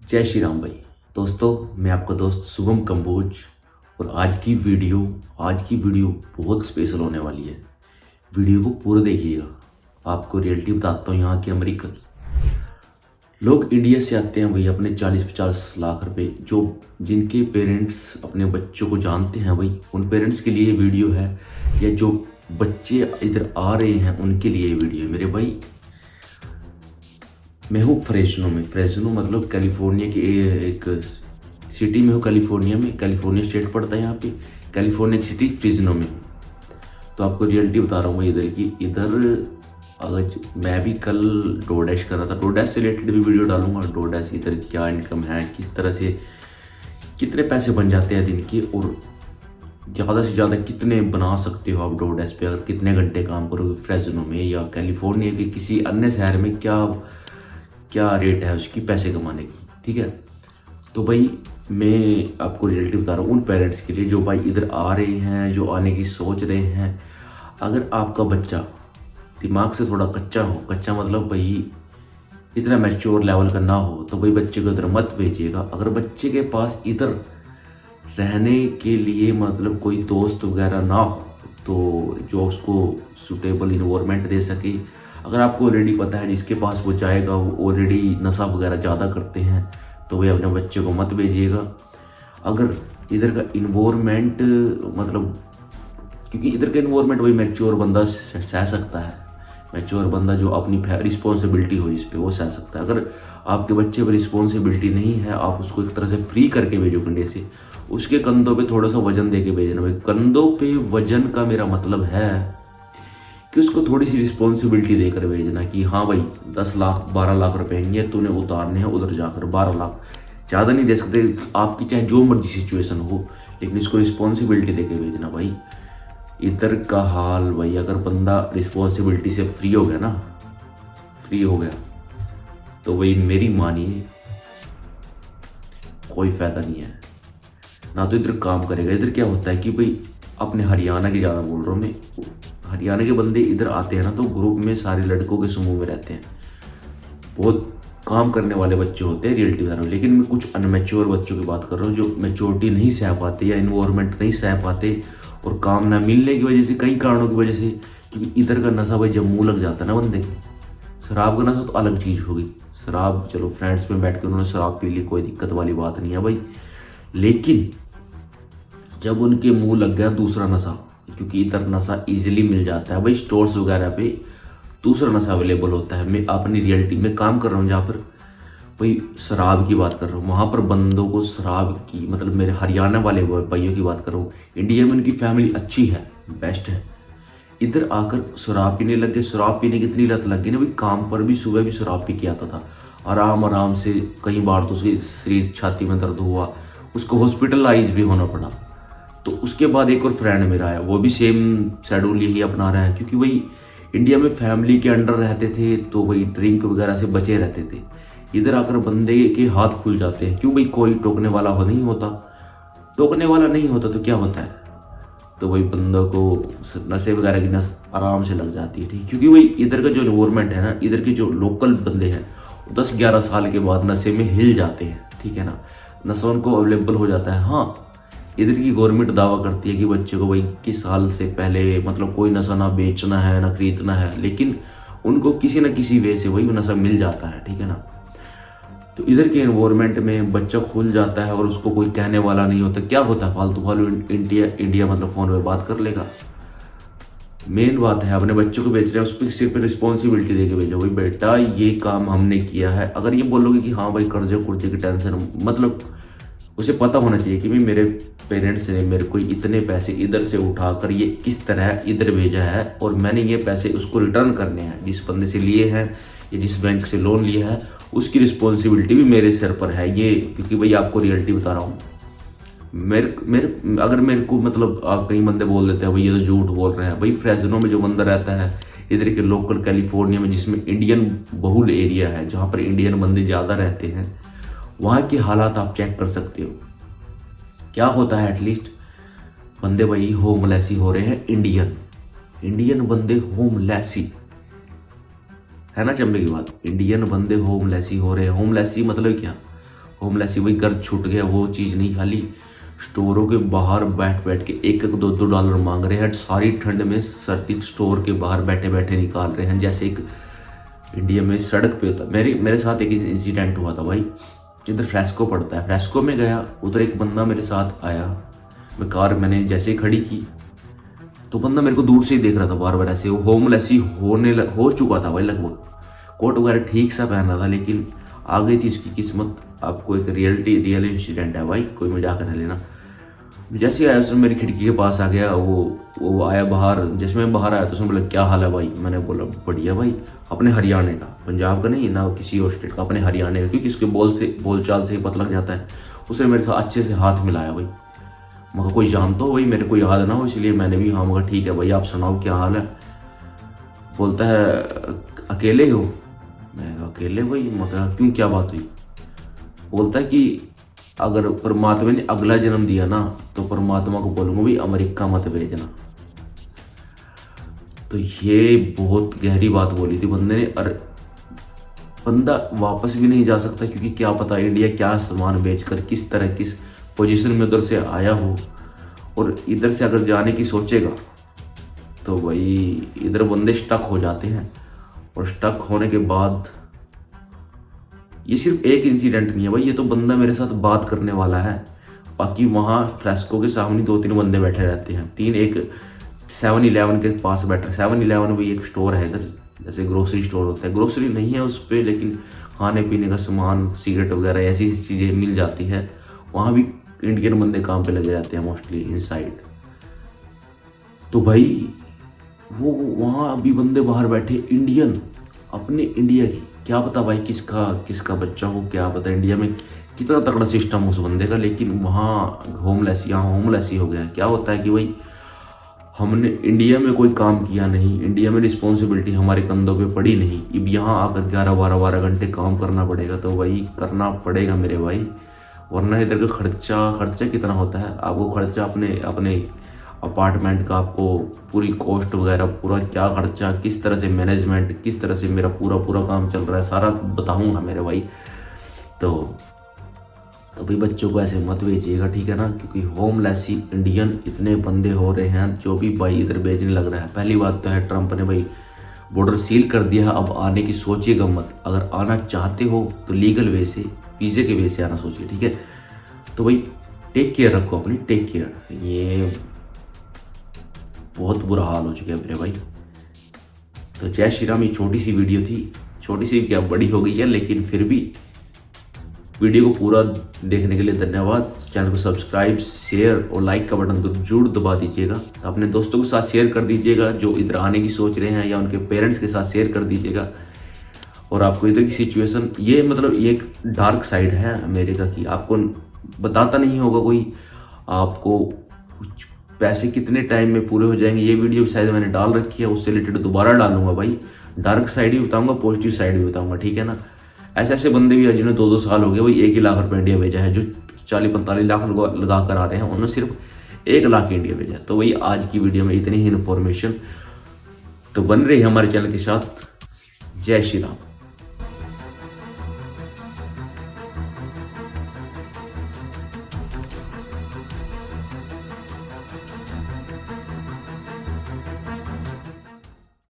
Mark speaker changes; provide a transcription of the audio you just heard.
Speaker 1: जय श्री राम भाई। दोस्तों, मैं आपका दोस्त शुभम कंबोज और आज की वीडियो बहुत स्पेशल होने वाली है। वीडियो को पूरा देखिएगा। आपको रियलिटी बताता हूँ यहाँ की अमेरिका की। लोग इंडिया से आते हैं भाई अपने 40-50 लाख रुपए, जो जिनके पेरेंट्स अपने बच्चों को जानते हैं भाई, उन पेरेंट्स के लिए वीडियो है, या जो बच्चे इधर आ रहे हैं उनके लिए वीडियो है। मेरे भाई, मैं हूँ फ्रेस्नो मतलब कैलिफोर्निया की एक सिटी में हूँ। कैलिफोर्निया में, कैलिफोर्निया स्टेट पड़ता है यहाँ पे। कैलिफोर्निया की सिटी फ्रिजनो में हूँ। तो आपको रियलिटी बता रहा हूँ मैं इधर की। अगर मैं भी कल डोडैश कर रहा था, डोडैश से रिलेटेड भी वीडियो डालूंगा। डोडैश इधर क्या इनकम है, किस तरह से कितने पैसे बन जाते हैं दिन के, और ज़्यादा से ज़्यादा कितने बना सकते हो आप डोडैश पे अगर कितने घंटे काम करोगे फ्रेस्नो में, या कैलिफोर्निया के किसी अन्य शहर में क्या क्या रेट है उसकी पैसे कमाने की। ठीक है, तो भाई मैं आपको रियलिटी बता रहा हूँ उन पेरेंट्स के लिए जो भाई इधर आ रहे हैं, जो आने की सोच रहे हैं। अगर आपका बच्चा दिमाग से थोड़ा कच्चा मतलब भाई इतना मैच्योर लेवल का ना हो, तो भाई बच्चे को इधर मत भेजिएगा। अगर बच्चे के पास इधर रहने के लिए मतलब कोई दोस्त वगैरह ना हो, तो जो उसको सूटेबल इन्वायरमेंट दे सके। अगर आपको ऑलरेडी पता है जिसके पास वो जाएगा वो ऑलरेडी नशा वगैरह ज़्यादा करते हैं, तो भाई अपने बच्चे को मत भेजिएगा। अगर इधर का इन्वायरमेंट मतलब, क्योंकि इधर का इन्वायरमेंट भाई मैच्योर बंदा सह सकता है। मैच्योर बंदा जो अपनी रिस्पॉन्सिबिलिटी हो जिस पे, वो सह सकता है। अगर आपके बच्चे पर रिस्पॉन्सिबिलिटी नहीं है, आप उसको एक तरह से फ्री करके भेजो कंधे से, उसके कंधों पे थोड़ा सा वजन दे के भेजना। भाई कंधों पे वजन का मेरा मतलब है कि उसको थोड़ी सी रिस्पॉन्सिबिलिटी देकर भेजना कि हाँ भाई 10 लाख 12 लाख रुपए हैं तूने उतारने हैं, उधर जाकर 12 लाख ज़्यादा नहीं दे सकते आपकी, चाहे जो मर्जी सिचुएशन हो, लेकिन इसको रिस्पॉन्सिबिलिटी देके भेजना। भाई इधर का हाल भाई, अगर बंदा रिस्पॉन्सिबिलिटी से फ्री हो गया तो भाई मेरी मानिए कोई फायदा नहीं है ना। तो इधर काम करेगा। इधर क्या होता है कि भाई अपने हरियाणा के ज़्यादा बोल रहा हूँ मैं, हरियाणा के बंदे इधर आते हैं ना, तो ग्रुप में सारे लड़कों के समूह में रहते हैं। बहुत काम करने वाले बच्चे होते हैं रियलिटी बता रहा हूँ, लेकिन मैं कुछ अनमेच्योर बच्चों की बात कर रहा हूँ जो मैच्योरिटी नहीं सह पाते या इन्वायरमेंट नहीं सह पाते, और काम ना मिलने की वजह से, कई कारणों की वजह से। क्योंकि इधर का नशा भाई जब मुँह लग जाता है ना बंदे के, शराब का नशा तो अलग चीज़ होगी। शराब चलो फ्रेंड्स में बैठ के उन्होंने शराब पी ली, कोई दिक्कत वाली बात नहीं है भाई। लेकिन जब उनके मुंह लग गया दूसरा नशा, क्योंकि इधर नशा इजीली मिल जाता है भाई, स्टोर्स वगैरह पे दूसरा नशा अवेलेबल होता है। मैं अपनी रियलिटी में काम कर रहा हूँ जहाँ पर भाई शराब की बात कर रहा हूँ, वहाँ पर बंदों को शराब की मतलब मेरे हरियाणा वाले भाइयों की बात कर रहा हूँ। इंडिया में उनकी फैमिली अच्छी है, बेस्ट है। इधर आकर शराब पीने लग गए। शराब पीने की इतनी लत लग गई ना भाई, काम पर भी सुबह भी शराब पी के आता था आराम से। कई बार तो उसके शरीर छाती में दर्द हुआ, उसको हॉस्पिटलाइज भी होना पड़ा। तो उसके बाद एक और फ्रेंड मेरा आया, वो भी सेम शेड्यूल यही अपना रहा है। क्योंकि भाई इंडिया में फैमिली के अंडर रहते थे तो भाई ड्रिंक वगैरह से बचे रहते थे। इधर आकर बंदे के हाथ खुल जाते हैं। क्यों भाई, कोई टोकने वाला नहीं होता तो क्या होता है, तो भाई बंदों को नशे वगैरह की नस आराम से लग जाती है। ठीक, क्योंकि भाई इधर का जो इन्वायरमेंट है ना, इधर के जो लोकल बंदे हैं 10-11 साल के बाद नशे में हिल जाते हैं। ठीक है ना, नशा उनको अवेलेबल हो जाता है। हाँ, इधर की गवर्नमेंट दावा करती है कि बच्चे को भाई 21 साल से पहले मतलब कोई नशा ना बेचना है ना खरीदना है, लेकिन उनको किसी न किसी वे से वही नशा मिल जाता है। ठीक है ना, तो इधर के एनवायरनमेंट में बच्चा खुल जाता है और उसको कोई कहने वाला नहीं होता। क्या होता है, फालतू इंडिया मतलब फ़ोन पे बात कर लेगा। मेन बात है अपने बच्चों को बेच रहे हैं, उस पर सिर्फ रिस्पॉन्सिबिलिटी दे के भेजो भाई बेटा ये काम हमने किया है। अगर ये बोलोगे कि हाँ भाई कर्जे कुर्जे की टेंशन, मतलब उसे पता होना चाहिए कि भाई मेरे पेरेंट्स ने मेरे को इतने पैसे इधर से उठाकर ये किस तरह इधर भेजा है, और मैंने ये पैसे उसको रिटर्न करने हैं जिस बंदे से लिए हैं या जिस बैंक से लोन लिया है, उसकी रिस्पॉन्सिबिलिटी भी मेरे सिर पर है ये। क्योंकि भाई आपको रियलिटी बता रहा हूँ, अगर मेरे को मतलब आप कई बंदे बोल देते हैं भाई ये तो झूठ बोल रहे हैं। भाई फ्रेस्नो में जो बंदा रहता है इधर के लोकल कैलिफोर्निया में, जिसमें इंडियन बहुल एरिया है, जहाँ पर इंडियन बंदे ज़्यादा रहते हैं, वहाँ के हालात आप चेक कर सकते हो। क्या होता है, एटलीस्ट बंदे भाई होमलेसी हो रहे हैं। इंडियन बंदे होमलेसी है ना, चंबे की बात। इंडियन बंदे होमलेसी हो रहे हैं। होमलेसी मतलब क्या, होमलेसी, वही घर छूट गया, वो चीज़ नहीं। खाली स्टोरों के बाहर बैठ बैठ के $1-2 मांग रहे हैं, सारी ठंड में सर्दी स्टोर के बाहर बैठे बैठे निकाल रहे हैं, जैसे एक इंडिया में सड़क पे होता। मेरे साथ एक इंसिडेंट हुआ था भाई, इधर फ्रेस्को पड़ता है, फ्रेस्को में गया, उधर एक बंदा मेरे साथ आया, मैं कार मैंने जैसे ही खड़ी की तो बंदा मेरे को दूर से ही देख रहा था बार बार ऐसे। वो होमलेस ही हो चुका था भाई, लगभग कोट वगैरह ठीक सा पहन रहा था, लेकिन आ गई थी इसकी किस्मत। आपको एक रियल इंसिडेंट है भाई, कोई मजाक न लेना। जैसे आया उसने मेरी खिड़की के पास आ गया, वो आया बाहर, जैसे मैं बाहर आया तो उसने बोला क्या हाल है भाई। मैंने बोला बढ़िया भाई, अपने हरियाणा का, पंजाब का नहीं ना किसी और स्टेट का, अपने हरियाणा का, क्योंकि उसके बोलचाल से ही पता लग जाता है। उसने मेरे साथ अच्छे से हाथ मिलाया भाई। मगर कोई जानता हो भाई, मेरे को याद ना हो, इसलिए मैंने भी हाँ मगर ठीक है भाई, आप सुनाओ क्या हाल है। बोलता है अकेले हो। मैं अकेले भाई, मगर क्यों, क्या बात हुई। बोलता है कि अगर परमात्मा ने अगला जन्म दिया ना तो परमात्मा को बोलूँगा भाई अमेरिका मत भेजना। तो ये बहुत गहरी बात बोली थी बंदे ने। और बंदा वापस भी नहीं जा सकता, क्योंकि क्या पता इंडिया क्या सामान बेचकर किस तरह किस पोजीशन में उधर से आया हो, और इधर से अगर जाने की सोचेगा तो भाई इधर बंदे स्टक हो जाते हैं। और स्टक होने के बाद ये सिर्फ एक इंसिडेंट नहीं है भाई, ये तो बंदा मेरे साथ बात करने वाला है। बाकी वहाँ फ्रेस्को के सामने 2-3 बंदे बैठे रहते हैं, एक 7-Eleven के पास बैठा। 7-Eleven भी एक स्टोर है इधर, जैसे ग्रोसरी स्टोर होता है, ग्रोसरी नहीं है उस पर, लेकिन खाने पीने का सामान, सिगरेट वगैरह ऐसी चीज़ें मिल जाती है। वहाँ भी इंडियन बंदे काम पे लगे रहते हैं मोस्टली इनसाइड। तो भाई वो वहाँ अभी बंदे बाहर बैठे इंडियन, अपने इंडिया की, क्या पता भाई किसका बच्चा हो, क्या पता इंडिया में कितना तगड़ा सिस्टम उस बंदे का। लेकिन वहाँ होमलेस ही हो गया। क्या होता है कि भाई हमने इंडिया में कोई काम किया नहीं, इंडिया में रिस्पॉन्सिबिलिटी हमारे कंधों पे पड़ी नहीं, अब यहाँ आकर 11-12 घंटे काम करना पड़ेगा। तो वही करना पड़ेगा मेरे भाई, वरना इधर का खर्चा कितना होता है। आपको खर्चा अपने अपार्टमेंट का, आपको पूरी कॉस्ट वगैरह, पूरा क्या खर्चा, किस तरह से मैनेजमेंट, किस तरह से मेरा पूरा काम चल रहा है, सारा बताऊंगा मेरे भाई। तो भाई बच्चों को ऐसे मत भेजिएगा, ठीक है ना, क्योंकि होमलेस इंडियन इतने बंदे हो रहे हैं जो भी भाई इधर भेजने लग रहा है। पहली बात तो है ट्रंप ने भाई बॉर्डर सील कर दिया है, अब आने की सोचिएगा मत। अगर आना चाहते हो तो लीगल वे से, वीज़े के वे से आना सोचिए, ठीक है। तो भाई टेक केयर रखो अपनी, टेक केयर। ये बहुत बुरा हाल हो चुका है मेरे भाई। तो जय श्री राम। ये छोटी सी वीडियो थी, छोटी सी क्या बड़ी हो गई है, लेकिन फिर भी वीडियो को पूरा देखने के लिए धन्यवाद। चैनल को सब्सक्राइब, शेयर और लाइक का बटन तो जरूर दबा दीजिएगा। तो अपने दोस्तों के साथ शेयर कर दीजिएगा जो इधर आने की सोच रहे हैं, या उनके पेरेंट्स के साथ शेयर कर दीजिएगा। और आपको इधर की सिचुएशन, ये मतलब ये एक डार्क साइड है अमेरिका की, आपको बताता नहीं होगा कोई। आपको कुछ पैसे कितने टाइम में पूरे हो जाएंगे, ये वीडियो शायद मैंने डाल रखी है, उससे रिलेटेड दोबारा डालूंगा भाई। डार्क साइड भी बताऊंगा, पॉजिटिव साइड भी बताऊंगा, ठीक है ना। ऐसे बंदे भी हैं जिन्हें 2-2 साल हो गए भाई, 1 ही लाख रुपये इंडिया भेजा है। जो 40-45 लाख लगा कर आ रहे हैं, उन्होंने सिर्फ 1 लाख इंडिया भेजा है। तो वही आज की वीडियो में इतनी ही इन्फॉर्मेशन। तो बन रही है हमारे चैनल के साथ। जय श्री राम।